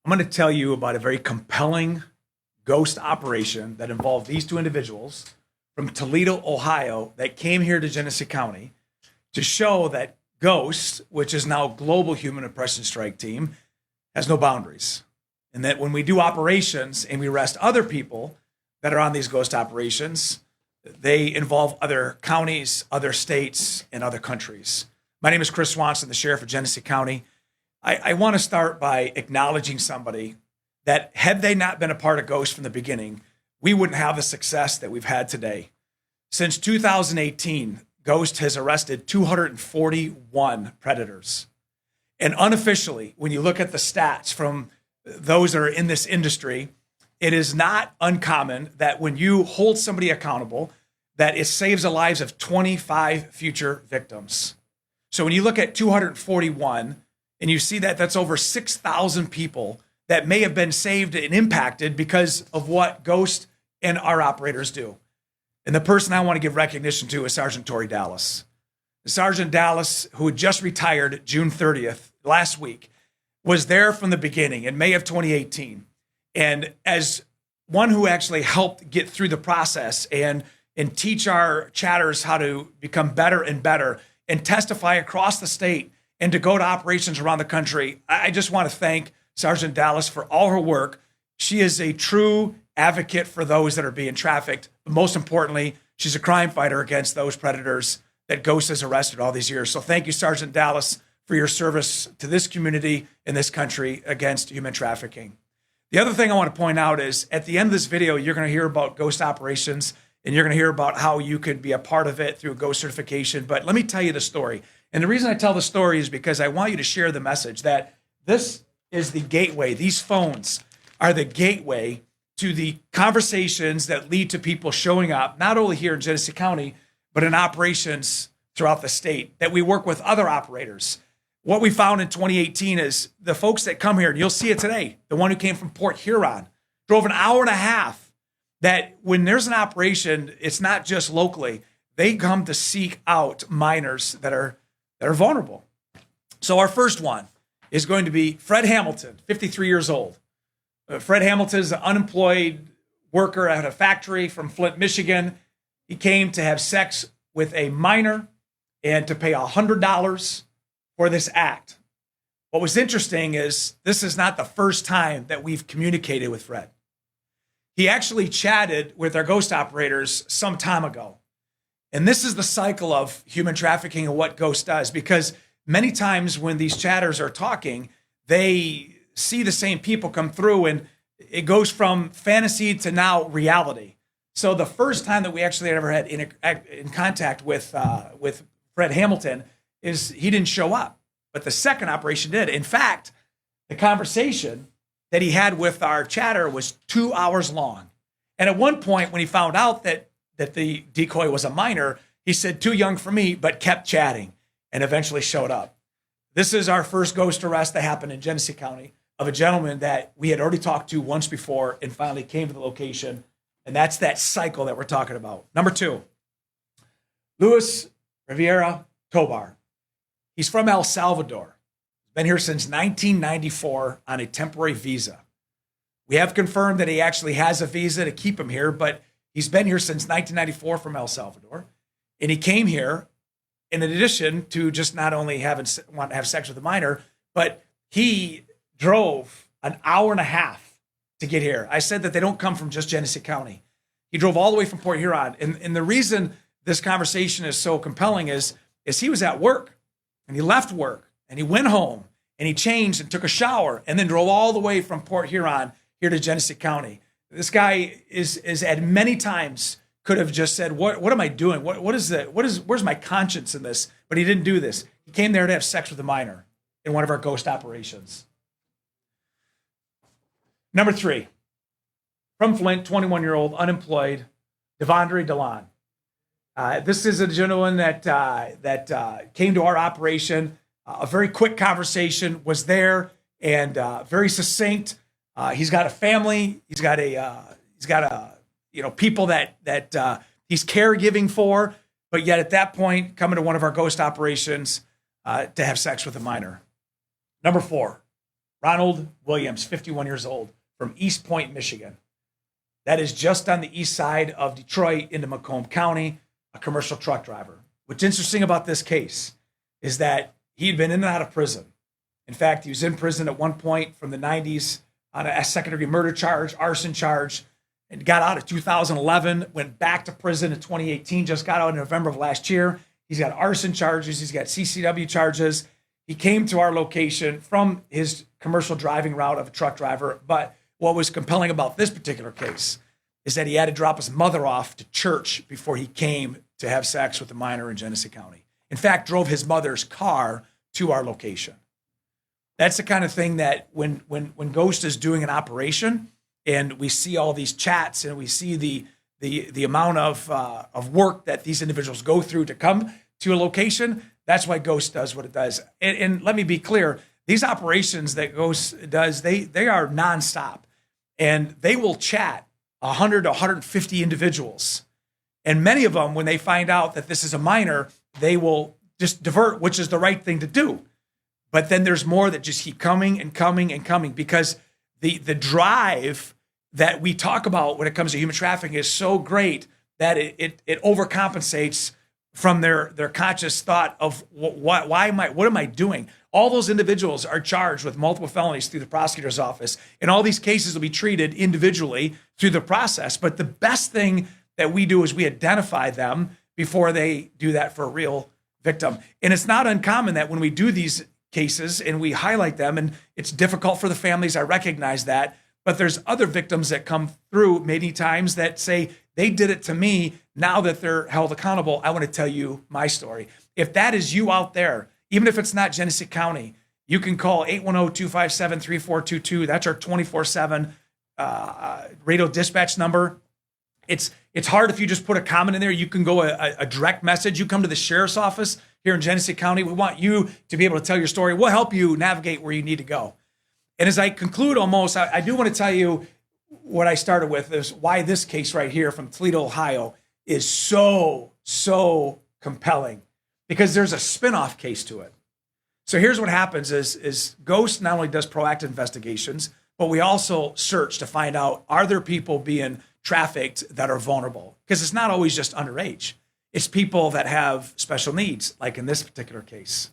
I'm going to tell you about a very compelling ghost operation that involved these two individuals from Toledo, Ohio, that came here to Genesee County to show that Ghost, which is now Global Human Oppression Strike Team, has no boundaries. And that when we do operations and we arrest other people that are on these ghost operations, they involve other counties, other states, and other countries. My name is Chris Swanson, the sheriff of Genesee County. I want to start by acknowledging somebody that had they not been a part of Ghost from the beginning, we wouldn't have the success that we've had today. Since 2018, Ghost has arrested 241 predators. And unofficially, when you look at the stats from those that are in this industry, it is not uncommon that when you hold somebody accountable, that it saves the lives of 25 future victims. So when you look at 241 and you see that that's over 6,000 people that may have been saved and impacted because of what Ghost and our operators do. And the person I want to give recognition to is Sergeant Tori Dallas. Sergeant Dallas, who had just retired June 30th last week, was there from the beginning in May of 2018. And as one who actually helped get through the process and teach our chatters how to become better and better and testify across the state and to go to operations around the country, I just want to thank Sergeant Dallas for all her work. She is a true advocate for those that are being trafficked. But most importantly, she's a crime fighter against those predators that Ghost has arrested all these years. So thank you, Sergeant Dallas, for your service to this community and this country against human trafficking. The other thing I want to point out is at the end of this video, you're going to hear about Ghost operations and you're going to hear about how you could be a part of it through Ghost certification. But let me tell you the story. And the reason I tell the story is because I want you to share the message that this is the gateway. These phones are the gateway to the conversations that lead to people showing up, not only here in Genesee County, but in operations throughout the state, that we work with other operators. What we found in 2018 is the folks that come here, and you'll see it today, the one who came from Port Huron, drove an hour and a half, that when there's an operation, it's not just locally, they come to seek out minors that are vulnerable. So our first one is going to be Fred Hamilton, 53 years old. Fred Hamilton is an unemployed worker at a factory from Flint, Michigan. He came to have sex with a minor and to pay $100 for this act. What was interesting is this is not the first time that we've communicated with Fred. He actually chatted with our Ghost operators some time ago. And this is the cycle of human trafficking and what Ghost does, because many times when these chatters are talking, they see the same people come through and it goes from fantasy to now reality. So the first time that we actually ever had in contact with Fred Hamilton is he didn't show up, but the second operation did. In fact, the conversation that he had with our chatter was 2 hours long. And at one point when he found out that the decoy was a minor, he said, "Too young for me," but kept chatting and eventually showed up. This is our first Ghost arrest that happened in Genesee County of a gentleman that we had already talked to once before and finally came to the location. And that's that cycle that we're talking about. Number two, Luis Rivera-Tobar. He's from El Salvador. He's been here since 1994 on a temporary visa. We have confirmed that he actually has a visa to keep him here, but he's been here since 1994 from El Salvador. And he came here in addition to just not only want to have sex with a minor, but he drove an hour and a half to get here. I said that they don't come from just Genesee County. He drove all the way from Port Huron. And the reason this conversation is so compelling is he was at work and he left work and he went home and he changed and took a shower and then drove all the way from Port Huron here to Genesee County. This guy is at many times could have just said, what am I doing? Where's my conscience in this? But he didn't do this. He came there to have sex with a minor in one of our Ghost operations. Number three, from Flint, 21-year-old, unemployed, Devondre Deleon. This is a gentleman that came to our operation. A very quick conversation, was there, and very succinct. He's got a family. He's got people that he's caregiving for, but yet at that point, coming to one of our Ghost operations to have sex with a minor. Number four, Ronald Williams, 51 years old, from East Point, Michigan. That is just on the east side of Detroit into Macomb County, a commercial truck driver. What's interesting about this case is that he'd been in and out of prison. In fact, he was in prison at one point from the 90s on a second-degree murder charge, arson charge, and got out in 2011, went back to prison in 2018, just got out in November of last year. He's got arson charges. He's got CCW charges. He came to our location from his commercial driving route of a truck driver. But what was compelling about this particular case is that he had to drop his mother off to church before he came to have sex with a minor in Genesee County. In fact, drove his mother's car to our location. That's the kind of thing that when Ghost is doing an operation and we see all these chats and we see the amount of work that these individuals go through to come to a location, that's why Ghost does what it does. And let me be clear, these operations that Ghost does, they are nonstop. And they will chat 100 to 150 individuals. And many of them, when they find out that this is a minor, they will just divert, which is the right thing to do. But then there's more that just keep coming and coming and coming, because the drive that we talk about when it comes to human trafficking is so great that it overcompensates from their conscious thought of what am I doing? All those individuals are charged with multiple felonies through the prosecutor's office, and all these cases will be treated individually through the process. But the best thing that we do is we identify them before they do that for a real victim. And it's not uncommon that when we do these cases and we highlight them, and it's difficult for the families, I recognize that, but there's other victims that come through many times that say, they did it to me. Now that they're held accountable, I want to tell you my story. If that is you out there, even if it's not Genesee County, you can call 810-257-3422. That's our 24/7 radio dispatch number. It's hard if you just put a comment in there. You can go a direct message. You come to the sheriff's office here in Genesee County. We want you to be able to tell your story. We'll help you navigate where you need to go. And as I conclude almost, I do want to tell you what I started with, is why this case right here from Toledo, Ohio is so compelling, because there's a spinoff case to it. So here's what happens is Ghost not only does proactive investigations, but we also search to find out, are there people being trafficked that are vulnerable? Because it's not always just underage. It's people that have special needs, like in this particular case.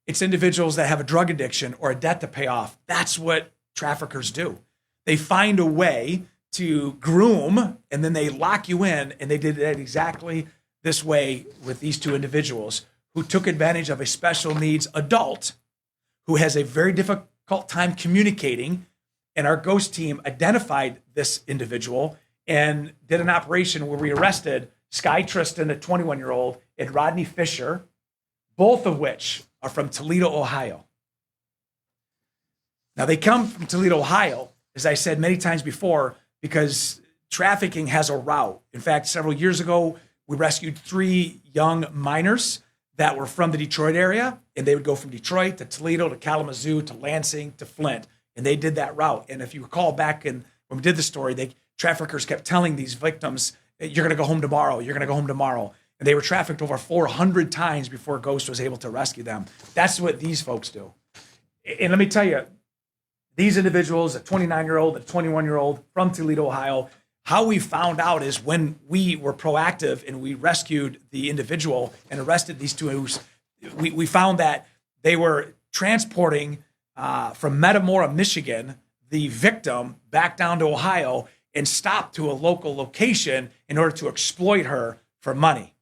It's individuals that have a drug addiction or a debt to pay off. That's what traffickers do. They find a way to groom, and then they lock you in, and they did it exactly this way with these two individuals who took advantage of a special needs adult who has a very difficult time communicating. And our Ghost team identified this individual and did an operation where we arrested Sky Tristan, a 21-year-old, and Rodney Fisher, both of which are from Toledo, Ohio. Now, they come from Toledo, Ohio, as I said many times before, because trafficking has a route. In fact, several years ago, we rescued 3 young minors that were from the Detroit area, and they would go from Detroit to Toledo to Kalamazoo to Lansing to Flint, and they did that route. And if you recall back when we did the story, traffickers kept telling these victims, you're going to go home tomorrow, you're going to go home tomorrow. And they were trafficked over 400 times before Ghost was able to rescue them. That's what these folks do. And let me tell you, these individuals, a 29-year-old, a 21-year-old from Toledo, Ohio, how we found out is when we were proactive and we rescued the individual and arrested these two, we found that they were transporting from Metamora, Michigan, the victim back down to Ohio, and stopped to a local location in order to exploit her for money.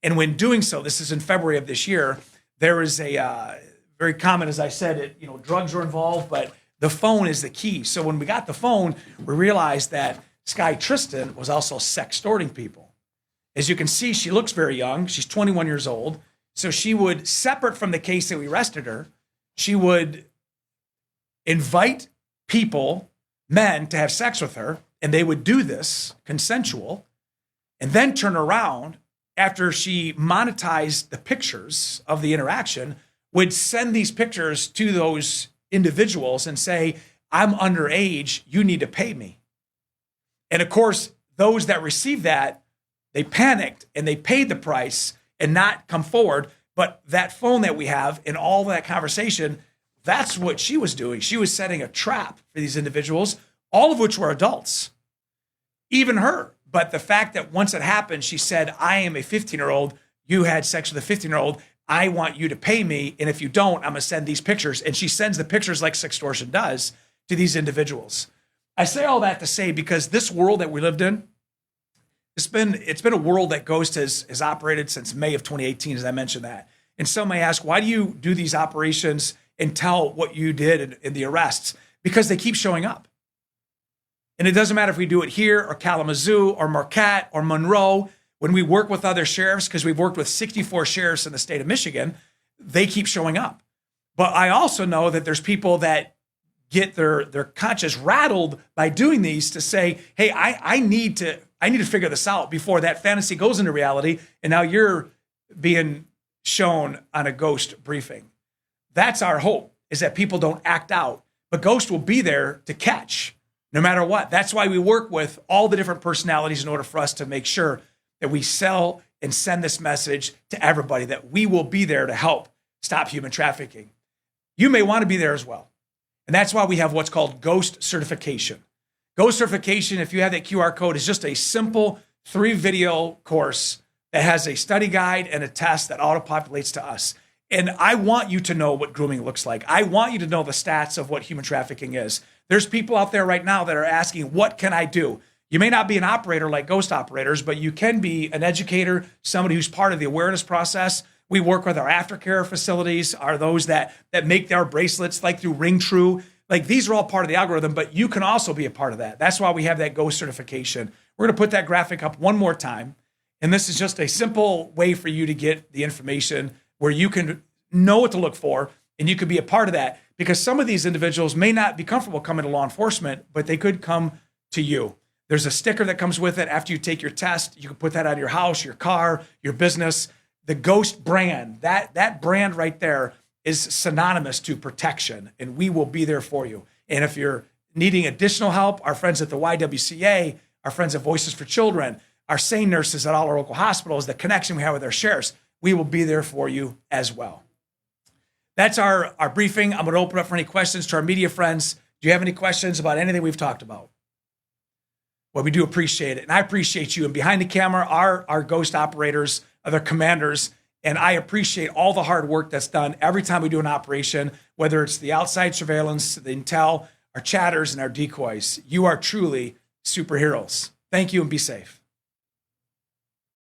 And when doing so, this is in February of this year, there is a very common, as I said, drugs are involved, but the phone is the key. So when we got the phone, we realized that Sky Tristan was also sextorting people. As you can see, she looks very young. She's 21 years old. So she would, separate from the case that we arrested her, she would invite people, men, to have sex with her, and they would do this consensual, and then turn around after she monetized the pictures of the interaction, would send these pictures to those individuals and say, I'm underage, you need to pay me. And of course, those that received that, they panicked and they paid the price and not come forward. But that phone that we have and all that conversation That's what she was doing. She was setting a trap for these individuals, all of which were adults, even her. But the fact that once it happened, she said, I am a 15-year-old. You had sex with a 15-year-old. I want you to pay me. And if you don't, I'm going to send these pictures. And she sends the pictures like Sextortion does to these individuals. I say all that to say, because this world that we lived in, it's been a world that Ghost has operated since May of 2018, as I mentioned that. And some may ask, why do you do these operations and tell what you did in the arrests? Because they keep showing up. And it doesn't matter if we do it here or Kalamazoo or Marquette or Monroe. When we work with other sheriffs, because we've worked with 64 sheriffs in the state of Michigan, they keep showing up. But I also know that there's people that get their conscience rattled by doing these to say, hey, I need to figure this out before that fantasy goes into reality. And now you're being shown on a Ghost briefing. That's our hope, is that people don't act out. But Ghost will be there to catch no matter what. That's why we work with all the different personalities in order for us to make sure that we sell and send this message to everybody, that we will be there to help stop human trafficking. You may want to be there as well. And that's why we have what's called Ghost certification. Ghost certification, if you have that QR code, is just a simple 3-video course that has a study guide and a test that auto-populates to us. And I want you to know what grooming looks like. I want you to know the stats of what human trafficking is. There's people out there right now that are asking, what can I do? You may not be an operator like Ghost operators, but you can be an educator, somebody who's part of the awareness process. We work with our aftercare facilities, are those that make our bracelets, like through Ring True. Like, these are all part of the algorithm, but you can also be a part of that. That's why we have that Ghost certification. We're going to put that graphic up one more time. And this is just a simple way for you to get the information where you can know what to look for, and you could be a part of that, because some of these individuals may not be comfortable coming to law enforcement, but they could come to you. There's a sticker that comes with it after you take your test. You can put that on your house, your car, your business. The Ghost brand, that brand right there is synonymous to protection, and we will be there for you. And if you're needing additional help, our friends at the YWCA, our friends at Voices for Children, our SANE nurses at all our local hospitals, the connection we have with our sheriffs, we will be there for you as well. That's our briefing. I'm going to open up for any questions to our media friends. Do you have any questions about anything we've talked about? Well, we do appreciate it. And I appreciate you. And behind the camera are our Ghost operators, other commanders. And I appreciate all the hard work that's done every time we do an operation, whether it's the outside surveillance, the intel, our chatters, and our decoys. You are truly superheroes. Thank you, and be safe.